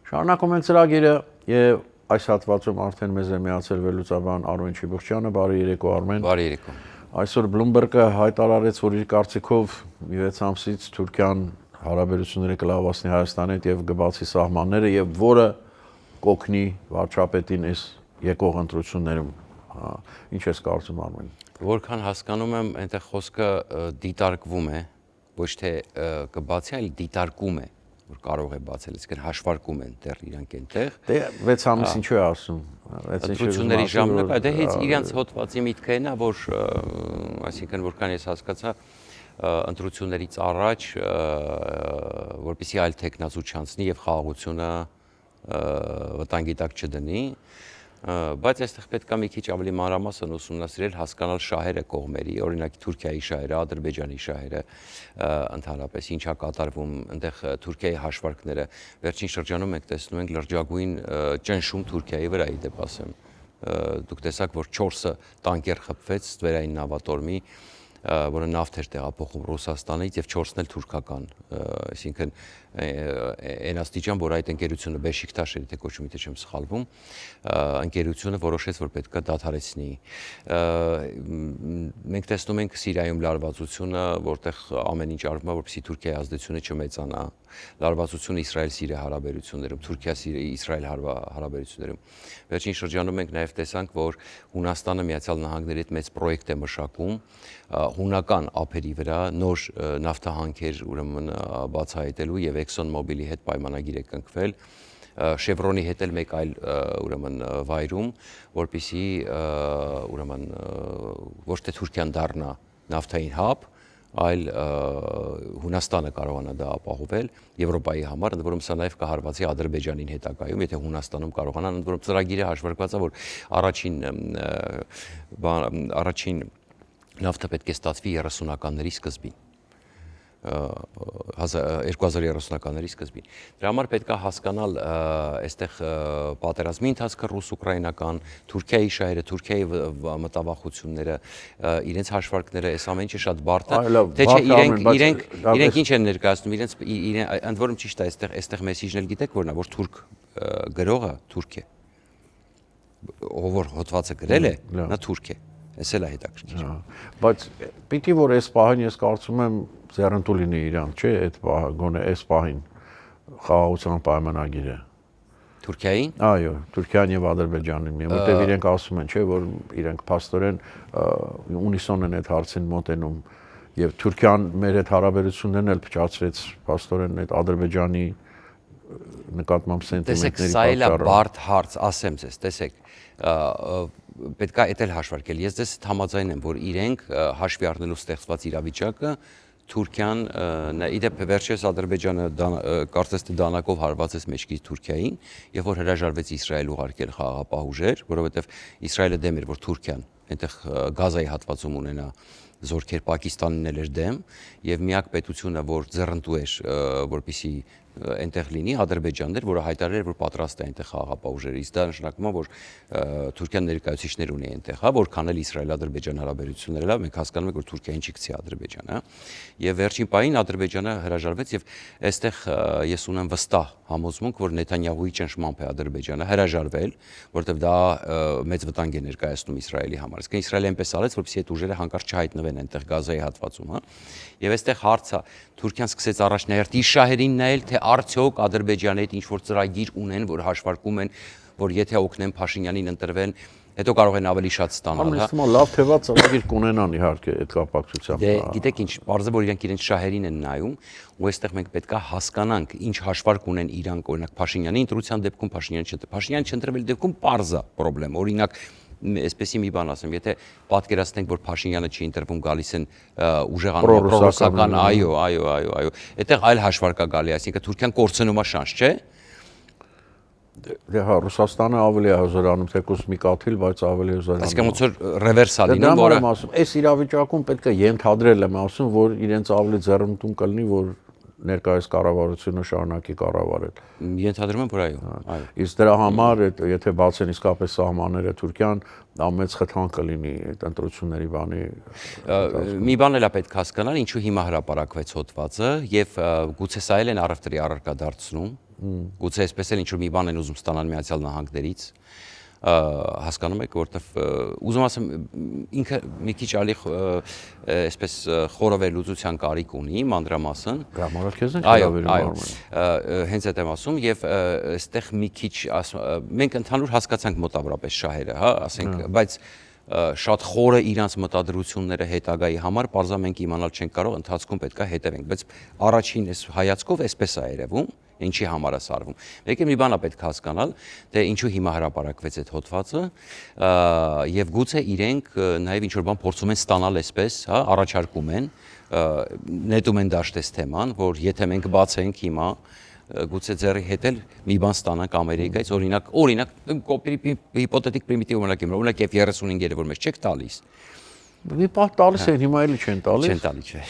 Շարունակում ենք ծրագիրը եւ այս հատվածում արդեն մեզ է միացել վերլուծաբան Արմեն Չիբուխչյանը, բարի երեկո Արմեն։ Բարի երեկո։ Այսօր Bloomberg-ը հայտարարեց, որ իր կարծիքով 6 ամսից Թուրքիան հարաբերությունները կլավացնի Հայաստանի հետ եւ կբացի սահմանները եւ որը կօգնի վարչապետին այս եկող ընտրություններում։ Ինչ ես կարծում Արմեն։ Որքան հասկանում եմ, այնտեղ խոսքը դիտարկվում է, ոչ թե կբացի, այլ դիտարկում է, որ կարող է բացել, այսինքն հաշվարկում են դեռ իրանք այնտեղ։ Դե 6 ամիս ինչու է ասում։ Ընտրությունների ժամանակ, դե հենց իրանք հոդվածի միտքը այն է, որ այսինքն որքան ես հասկացա, ընտրություններից առաջ, որպեսզի այլ տեխնազու չանցնի եւ խաղաղությունը վտանգի տակ չդնի, բայց այստեղ պետք է մի քիչ ավելի մանրամասն ուսումնասիրել, հասկանալ շահերը կողմերի, օրինակ Թուրքիայի շահերը, Ադրբեջանի շահերը, ընդհանրապես ինչա կատարվում, այնտեղ Թուրքիայի հաշվարկները, վերջին շրջանում մենք տեսնում ենք լրջագույն ճնշում Թուրքիայի վրա, իդեպ ասեմ, դուք տեսաք, որ 4 տանկեր խփվեց ստվերային նավատորմի, որը նավթ էր տեղափոխում Ռուսաստանից եւ 4-ն էլ թուրքական, այսինքն այն աստիճան, որ այդ ընկերությունը Beşiktaş էր, թե կոչումի թե չեմ սխալվում, ընկերությունը որոշեց, որ պետք է դադարեցնի։ Մենք տեսնում ենք Սիրիայում լարվածությունը, որտեղ ամեն ինչ արվում է, որպեսզի Թուրքիայի ազդեցությունը չմեծանա, լարվածությունը Իսրայել-Սիրիա հարաբերություններում, Թուրքիա-Իսրայել հարաբերություններում։ Վերջին շրջանում մենք նաև տեսանք, որ Հունաստանը Միացյալ Նահանգների հետ մեծ պրոյեկտ է մշակում հունական ափերի վրա նոր նավթահանքեր ուրեմն բացահայտելու եւ ExxonMobil-ի հետ պայմանագիր է կնքվել, Chevron-ի հետ էլ մեկ այլ ուրեմն վայրում, որպեսզի ուրեմն ոչ թե Թուրքիան դառնա նավթային հաբ, այլ Հունաստանը կարողանա դա ապահովել Եվրոպայի համար, ընդ որում սա նաև կհարվածի Ադրբեջանին հետագայում, եթե Հունաստանում կարողանան, ընդ որում ծրագիրը հաշվարկված է, որ առաջին նավթը պետք է ստացվի 30-ականների սկզբին, 2030-ականների սկզբին։ Դրա համար պետք է հասկանալ այստեղ պատերազմի ընթացքը ռուս-ուկրաինական, Թուրքիայի շահերը, Թուրքիայի մտավախությունները, իրենց հաշվարկները, այս ամեն ինչը շատ բարդ է, թե չէ իրենք ինչ են ներկայացնում, ընդ որում ճիշտ է, այստեղ մեսիջն էլ գիտեք որն է, որ թուրք գրողը թուրք է, ով որ հոդվածը գրել է, նա թուրք է։ Էս էլ է հետաքրքիր։ Բայց պիտի որ այս պահին ես կարծում եմ ձեռնտու լինի իրան, չէ՞, այդ գոնե այս պահին խաղաղության պայմանագիրը։ Թուրքիային։ Այո, Թուրքիան եւ Ադրբեջանին, որտեղ իրենք ասում են, չէ, որ իրենք փաստորեն ունիսոն են այդ հարցին մոտենում եւ Թուրքիան մեր այդ հարաբերություններն էլ փչացրեց փաստորեն այդ Ադրբեջանի նկատմամբ սենտիմենտների պատճառով։ Տեսեք, սա էլ է բարդ հարց, ասեմ ձեզ, տեսեք, պետք է այդ էլ հաշվարկել։ Ես ձեզ համաձայն եմ, որ իրենք հաշվի առնելով ստեղծված իրավիճակը Թուրքիան, իդեպ վերջերս Ադրբեջանը կարծես թե դանակով հարվածեց մեջքից Թուրքիային, եւ որ հրաժարվեց Իսրայել ուղարկել խաղաղապահ ուժեր, որովհետեւ Իսրայելը դեմ էր, որ Թուրքիան այնտեղ Գազայի հատվածում ունենա զորքեր, Պակիստանին էլ էր դեմ, եւ միակ պետությունը, որ ձեռնտու էր, որպեսի այնտեղ լինի Ադրբեջանն էր, որը հայտարարել էր, որ պատրաստ է այնտեղ խաղաղապահ ուժերը, իսկ դա նշանակում է, որ Թուրքիան ներկայացուցիչներ ունի այնտեղ, հա, որքան էլ Իսրայել-Ադրբեջան հարաբերությունները լավ, մենք հասկանում ենք, որ Թուրքիային չի գցի Ադրբեջանը, հա, եւ վերջին պահին Ադրբեջանը հրաժարվեց եւ այստեղ ես ունեմ վստահ համոզմունք, որ Նեթանյահուի ճնշմամբ է Ադրբեջանը հրաժարվել, որովհետեւ դա մեծ վտանգ է ներկայացնում Իսրայելի համար։ Իսկ Իսրայելը այնպես արեց, որպեսզի այդ ուժերը հանկարծ չհայտնվեն այնտեղ Գազայի հատվածում, հա։ Եվ այստեղ հարցը Թուրքիան սկսեց առաջնահերթ իր շահերին նայել, թե արդյոք Ադրբեջանի հետ ինչ-որ ծրագիր ունեն, որ հաշվարկում են, որ եթե օգնեն Փաշինյանին ընտրվեն, հետո կարող են ավելի շատ ստանալ, հա։ Ամենից լավ թեված ծրագիր կունենան իհարկե այդ կապակցությամբ։ Դե գիտեք ինչ, բարձր որ իրենք իրենց շահերին են նայում, ու այստեղ մենք պետք է հասկանանք, ինչ հաշվարկ ունեն իրանք, օրինակ Փաշինյանի ընտրության դեպքում Փաշինյանը չընտրվելու դեպքում պարզ է խնդրեմ, օրինակ այսպեսի մի բան ասեմ, եթե պատկերացնենք, որ Փաշինյանը չի ընտրվում, գալիս են ուժեղանող պրոռուսական, այո, այդտեղ այլ հաշվարկ է գալի, այսինքն Թուրքիան կորցնում է շանս, չէ՞։ Դե հա, Ռուսաստանը ավելի է հզորանում, թեկուզ մի կաթիլ, բայց ավելի հզորանում։ Այսինքն ոնց որ ռևերս է լինում, որը այս իրավիճակում պետք է ենթադրել եմ ասում, որ իրենց ավելի ձեռնտուն կլինի, որ ներկայիս կառավարությունը շարունակի կառավարել։ Ենթադրում եմ, որ այո։ Իսկ դրա համար եթե բացեն իսկապես սահմանները Թուրքիան, դա մեծ խթան կլինի այդ ընտրությունների բանի։ Մի բան էլ է պետք հասկանալ, ինչու հիմա հրապարակվեց հոդվածը եւ գուցե սա էլ են առևտրի առարկա դարձնում, գուցե այսպես էլ ինչ-որ մի բան են ուզում ստանալ Միացյալ Նահանգներից, հասկանում եք, որտեվ ուզում ասեմ ինքը մի քիչ ալի այսպես խորը վերլուծության կարիք ունի մանրամասն։ Գամարալ քեզ են վերաբերում Արմեն։ Հենց այդ եմ ասում եւ այստեղ մի քիչ մենք ընդհանուր հասկացանք մոտավորապես շահերը, հա, ասենք, բայց շատ խորը իրանց մտադրությունները հետագայի համար բարձր մենք իմանալ չենք կարող, ընթացքում պետքա հետևենք, բայց առաջին այս հայացքով այսպես է երևում, ինչի համար է սարվում։ Մեկ է մի բան է պետք հասկանալ, թե ինչու հիմա հրապարակվեց այդ հոդվածը, եւ գուցե իրենք նաեւ ինչ որ բան փորձում են ստանալ այսպես, հա, առաջարկում են, նետում են դաշտես թեման, որ եթե մենք բացենք հիմա գուցե ձեռի հետ էլ մի բան ստանանք Ամերիկայից, օրինակ հիպոթետիկ պրիմիտիվ օրինակ F-35-երը, որ մեզ չեք տալիս։ Մի պահ տալիս են, հիմա էլի չեն տալիս։ Չեն տալի, չէ։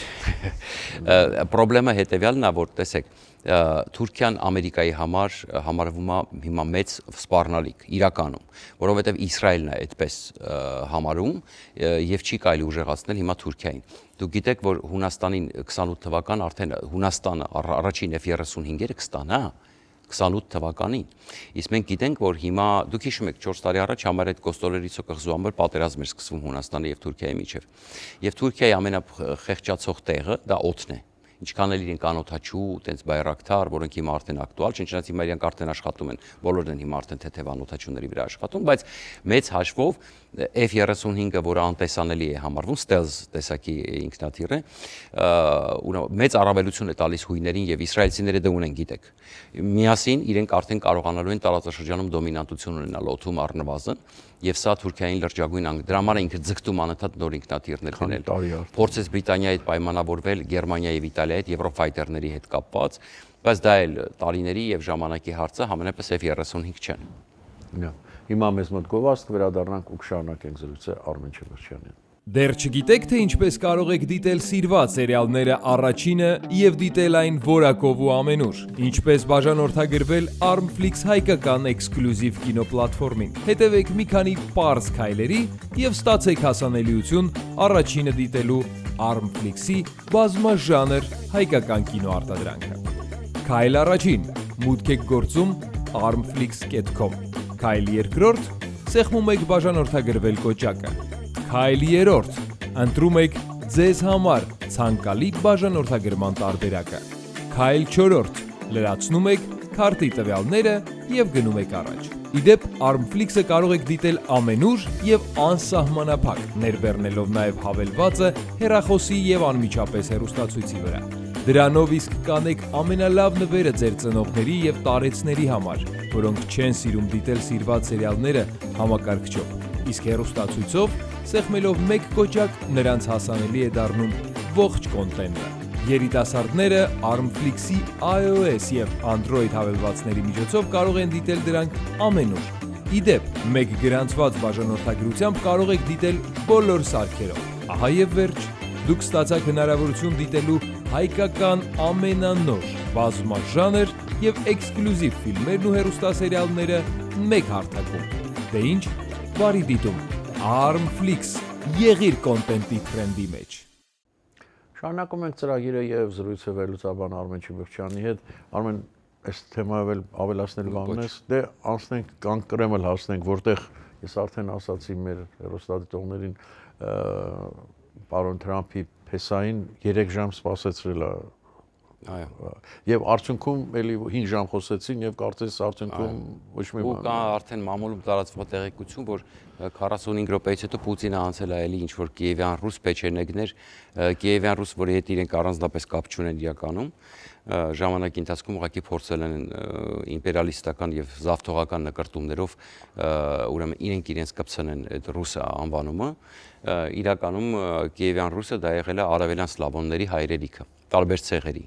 Պրոբլեմը հետևյալն է, որ տեսեք, Թուրքիան Ամերիկայի համար համարվում է հիմա մեծ սպառնալիք իրականում, որովհետև Իսրայելն է այդպես համարում եւ չի կարելի ուժեղացնել հիմա Թուրքիային։ Դուք գիտեք, որ Հունաստանին 28 թվական արդեն Հունաստանը առաջին F-35-երը կստանա 28 թվականին։ Իսկ մենք գիտենք, որ հիմա դուք հիշում եք 4 տարի առաջ համար այդ Կոստոլերիցո կղզու համար պատերազմ էր սկսվում Հունաստանի եւ Թուրքիայի միջև։ Եվ Թուրքիայի ամենախեղճացող տեղը դա օդն է։ Ինչքան էլ իրենք անօթաչու, տենց բայրակտար, որոնք հիմա արդեն ակտուալ չեն, չնայած հիմա իրենք արդեն աշխատում են, բոլորն են հիմա արդեն թեթև անօթաչուների վրա աշխատում, բայց մեծ հաշվով F-35-ը, որը անտեսանելի է համարվում, stealth տեսակի ինքնաթիռ է, մեծ առավելություն է տալիս հույներին եւ իսրայելցիները դա ունեն, գիտեք։ Միասին իրենք արդեն կարողանալու են տարածաշրջանում դոմինանտություն ունենալ օդում առնվազն, եւ սա Թուրքիային լրջագույն դրա համար ինքը ձգտում անընդհատ նոր ինքնաթիռներ գնել։ Փորձեց Բրիտանիայի հետ պայմանավորվել, Գերմանիայի եւ Իտալիայի հետ Եվրոֆայթերների հետ կապված, բայց դա էլ տարիների եւ ժամանակի հարց է, համենայնպես F-35 չեն։ Հիմա մեզ մոտ գովազդ վերադառնանք ու կշարունակենք զրույցը Արմեն Չեվերչյանին։ Դեռ չգիտեք, թե ինչպես կարող եք դիտել սիրված սերիալները առաջինը եւ դիտել այն որակով ու ամենուր։ Ինչպես բաժանորդագրվել Armflix հայկական էքսկլյուզիվ կինոպլատֆորմին։ Հետևեք մի քանի պարզ քայլերի եւ ստացեք հասանելիություն առաջինը դիտելու Armflix-ի բազմաժանր հայկական կինոարտադրանքը։ Քայլ առաջին՝ մուտք եք գործում armflix.com։ Քայլ երկրորդ՝ սեղմում եք բաժանորդագրվել կոճակը։ Քայլ երրորդ՝ ընտրում եք ձեզ համար ցանկալի բաժանորդագրման տարբերակը։ Քայլ չորրորդ՝ լրացնում եք քարտի տվյալները եւ գնում եք առաջ։ Իդեպ Armflix-ը կարող եք դիտել ամենուր եւ անսահմանափակ, ներբեռնելով նաեւ հավելվածը հեռախոսի եւ անմիջապես հեռուստացույցի վրա։ Դրանով իսկ կանեք ամենալավ նվերը ձեր ծնողների եւ տարեցների համար, որոնք չեն սիրում դիտել սիրված սերիալները համակարգչով։ Իսկ հեռուստացույցով սեղմելով մեկ կոճակ նրանց հասանելի է դառնում ողջ կոնտենտը։ Երիտասարդները Armflix-ի iOS եւ Android հավելվածների միջոցով կարող են դիտել դրանք ամենուր։ Իդեպ, մեկ գրանցված բաժանորդագրությամբ կարող եք դիտել բոլոր սարքերով։ Ահա եւ վերջ, դուք ստացաք հնարավորություն դիտելու հայկական ամենանոր, բազմաժանր եւ էքսկլյուզիվ ֆիլմերն ու հեռուստասերիալները մեկ հարթակում։ Դե ինչ, բարի դիտում։ Armflix, եղիր կոնտենտի տրենդի մեջ։ Շարունակում ենք ծրագիրը եւ զրույցը վերլուծաբան Արմեն Չեվերչյանի հետ։ Արմեն, այս թեմայով էլ ավելացնել բանն ես։ Դե անցնենք կոնկրեմել հասնենք, որտեղ ես արդեն ասացի մեր հեռուստադիտողներին, պարոն Թրամփի փեսային 3 ժամ սպասեցրել է։ Այո։ Եվ արդյունքում էլի 5 ժամ խոսեցին եւ կարծես արդյունքում ոչ մի բան։ Ու կա արդեն մամուլում տարածված տեղեկություն, որ 45 րոպեից հետո Պուտինը անցել է էլի ինչ-որ կիևյան ռուս պեչենեգներ, կիևյան ռուս, որի հետ իրենք առանձնապես կապ չունեն իրականում, ժամանակի ընթացքում ուղղակի փորձել են իմպերիալիստական եւ զավթողական նկարտումներով ուրեմն իրենց կպցնեն այդ ռուսը անվանումը, իրականում կիևյան ռուսը դա եղել է արևելյան սլավոնների հայրենիքը, տարբեր ցեղերի,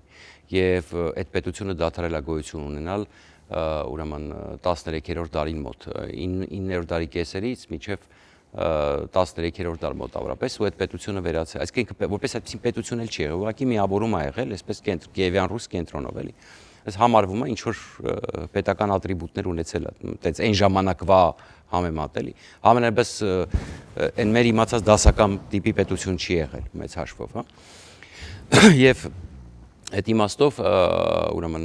եւ այդ պետությունը դադարել է գոյություն ունենալ ուրեմն 13-րդ դարին մոտ 9-րդ դարի կեսերից մինչև 13-րդ դար մոտավորապես ու այդ պետությունը վերացել։ Այսինքն որպես այդպեսին պետություն էլ չի եղել, ուղղակի միավորում ա եղել, այսպես Կիևյան ռուս կենտրոնով էլի։ Այս համարվում է ինչ որ պետական ատրիբուտներ ունեցել է, այդպես այն ժամանակվա համեմատ էլի։ Ամենայնպես այն մեր իմացած դասական տիպի պետություն չի եղել մեծ հաշվով, հա։ Եվ այդ իմաստով ուրեմն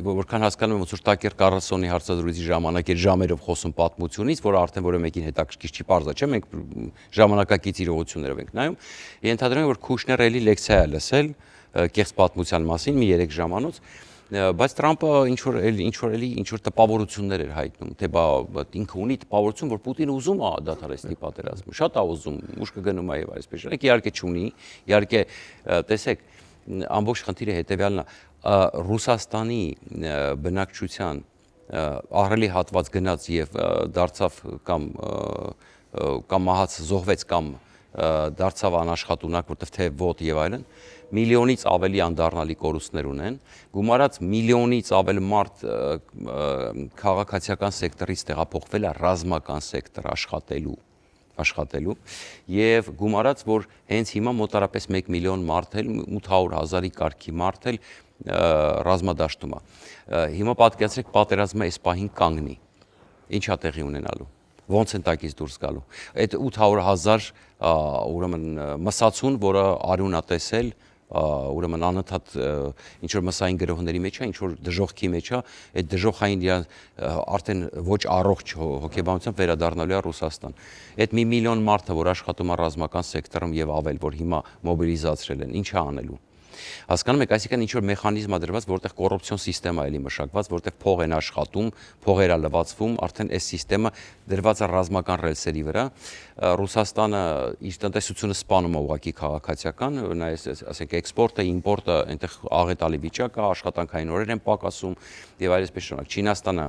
որքան հասկանում եմ ոնց որ Տակեր Կարլսոնի հարցազրույցի ժամանակ էր ժամերով խոսում պատմությունից, որը արդեն որը մեկին հետաքրքիր չի, պարզ է, չէ՞, մենք ժամանակակից իրողություններով ենք նայում։ Ենթադրում եմ, որ Քուշները էլի լեկցիա է լսել կեղծ պատմության մասին մի 3 ժամանոց, բայց Տրամպը ինչ որ տպավորություններ էր հայտնում, թե բա ինքը ունի տպավորություն, որ Պուտինը ուզում է դադարեցնի պատերազմը, շատ է ուզում, ուշ կգնում է եւ այսպես։ Իհարկե չունի, իհարկե տեսեք ամբողջ խնդիրը հետեւյալն է, Ռուսաստանի բնակչության ահռելի հատված գնաց եւ դարձավ կամ մահաց զոհվեց կամ դարձավ անաշխատունակ, որտեվ թե ոտ եւ այլն, միլիոնից ավելի անդառնալի կորուստներ ունեն, գումարած միլիոնից ավել մարդ քաղաքացիական սեկտորից տեղափոխվել է ռազմական սեկտոր աշխատելու եւ գումարած որ հենց հիմա մոտարապես 1 միլիոն մարդ էլ 800,000-ի կարգի մարդ էլ ռազմադաշտում է։ Հիմա պատկերացրեք պատերազմը այս պահին կանգնի։ Ինչա տեղի ունենալու։ Ոնց են տակից դուրս գալու։ Այդ 800,000 ուրեմն մսացուն, որը արյուն է տեսել, ուրեմն անընդհատ ինչ որ մսային գրոհների մեջ է, ինչ որ դժոխքի մեջ է, այդ դժոխային արդեն ոչ առողջ հոգեբանությամբ վերադառնալու է Ռուսաստան։ Այդ 1 միլիոն մարդը, որ աշխատում է ռազմական սեկտորում եւ ավել, որ հիմա մոբիլիզացրել են, ինչ է անելու։ Հասկանում եք, այսինքն ինչ որ մեխանիզմ է դրված, որտեղ կոռուպցիոն սիստեմա էլի մշակված, որտեղ փող են աշխատում, փողեր է լվացվում, արդեն այս սիստեմը դրված է ռազմական ռելսերի վրա։ Ռուսաստանը իր տնտեսությունը սպանում է ուղղակի քաղաքացիական, ասենք էքսպորտը, իմպորտը, այնտեղ աղետալի վիճակ է, աշխատանքային օրեր են պակասում եւ այլպես շարունակ։ Չինաստանը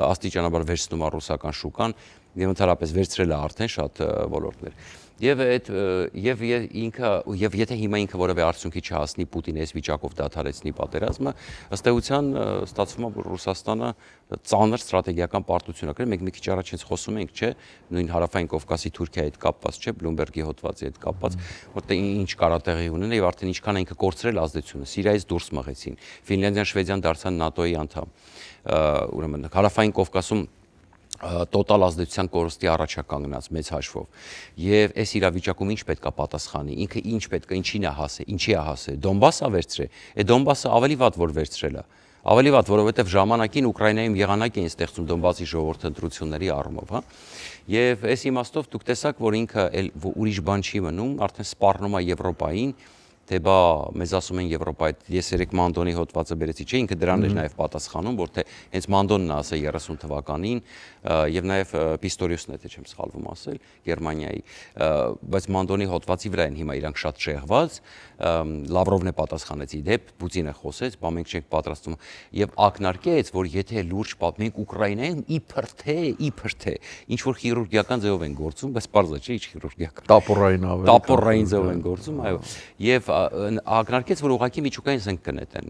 աստիճանաբար վերցնում է ռուսական շուկան եւ ընդհանրապես վերցրել է արդեն շատ ոլորտներ։ Եվ եթե հիմա ինքը որևէ արդյունքի չհասնի Պուտինի այս վիճակով դադարեցնի պատերազմը, ըստ էության ստացվում է, որ Ռուսաստանը ծանր ստրատեգիական պարտություն է կրել։ Մենք մի քիչ առաջ հենց խոսում ենք, չէ, նույն Հարավային Կովկասի Թուրքիայի հետ կապված, չէ, Բլումբերգի հոդվածի հետ կապված, որտեղ ինչ կարա տեղի ունենա եւ արդեն ինչքան է ինքը կորցրել ազդեցությունը։ Սիրիայից դուրս մղեցին։ Ֆինլանդիան, Շվեդիան դարձան ՆԱՏՕ-ի անդամ։ Ուրեմն Հարավային Կովկասում տոտալ ազդեցության կորստի առաջ է կանգնած մեծ հաշվով եւ այս իրավիճակում ինչ պետքա պատասխանի ինքը ինչ պետքա ինչին է հասել ինչի է հասել Դոնբասը վերցրե այդ Դոնբասը ավելի վատ որ վերցրել է ավելի վատ որովհետեւ ժամանակին Ուկրաինայում եղանակ էին ստեղծում Դոնբասի ժողովրդի ընտրությունների առումով հա եւ այս իմաստով դուք տեսաք որ ինքը ուրիշ բան չի մնում արդեն սպառնում է Եվրոպային թե բա մեզ ասում են Եվրոպայի ես երեք Մանդոնի հոդվածը բերեցի չէ ինքը դրան էր նաև պատասխանում որ թե հենց Մանդոնն է ասել 30 թվականին եւ նաև Պիստորիուսն է թե չեմ սխալվում ասել Գերմանիայի բայց Մանդոնի հոդվածի վրա են հիմա իրանք շատ շեղված Լավրովն է պատասխանեց իդեպ Պուտինը խոսեց բա մենք չենք պատրաստվում եւ ակնարկեց որ եթե լուրջ մենք Ուկրաինայում իբր թե ինչ որ քիրուրգիական ձևով են գործում բայց պարզ է չէ ինչ քիրուրգիական տապորային ձևով են գործում այո եւ ակնարկեց որ ուղղակի միջուկային զենք կնետեն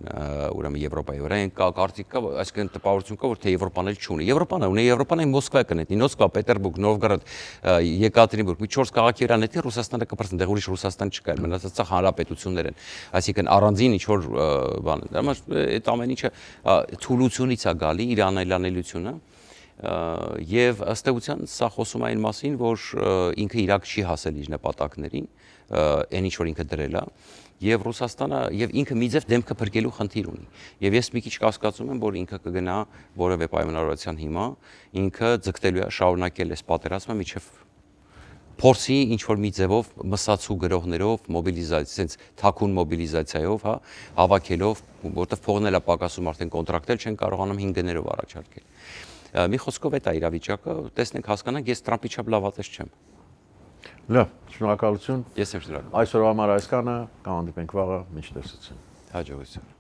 ուրեմն Եվրոպայի վրա այն կարծիք կա այսինքն տպավորություն կա որ թե Եվրոպան էլ չունի Եվրոպան Մոսկվա կնետնի Մոսկվա Պետերբուրգ Նովգորոդ Եկատերինբուրգ մի 4 քաղաքի վրա նետի Ռուսաստանը կպրծնի դեռ ուրիշ Ռուսաստան չկա մնացածը հանրապետություններ են այսինքն առանձին ինչ որ բան դա այդ ամեն ինչը թուլությունից է գալի իր անելանելիությունը եւ ըստ էության սա խոսում է այն մասին որ ինքը իրակ չի հասել իր նպատակներին այն ինչ որ ինքը դրել է եւ Ռուսաստանը եւ ինքը մի ձև դեմքը փրկելու խնդիր ունի եւ ես մի քիչ կասկածում եմ որ ինքը կգնա որևէ պայմանավորվածության հիմա ինքը ձգտելու է շարունակել այս պատերազմը միջև փորձի ինչ որ մի ձևով մսացու գրողներով մոբիլիզացիա, sense թաքուն մոբիլիզացիայով, հա, հավաքելով, որտեղ փողն էլ է պակասում արդեն կոնտրակտել չեն կարողանում 5 գներով առաջարկել։ Մի խոսքով այդ է իրավիճակը, տեսնենք հասկանանք, ես Տրամպի չափ լավատես չեմ։ Լավ, շնորհակալություն։ Ես եմ շնորհակալ։ Այսօրվա համար այսքանը, կհանդիպենք վաղը, մինչ տեսություն։ Հաջողություն։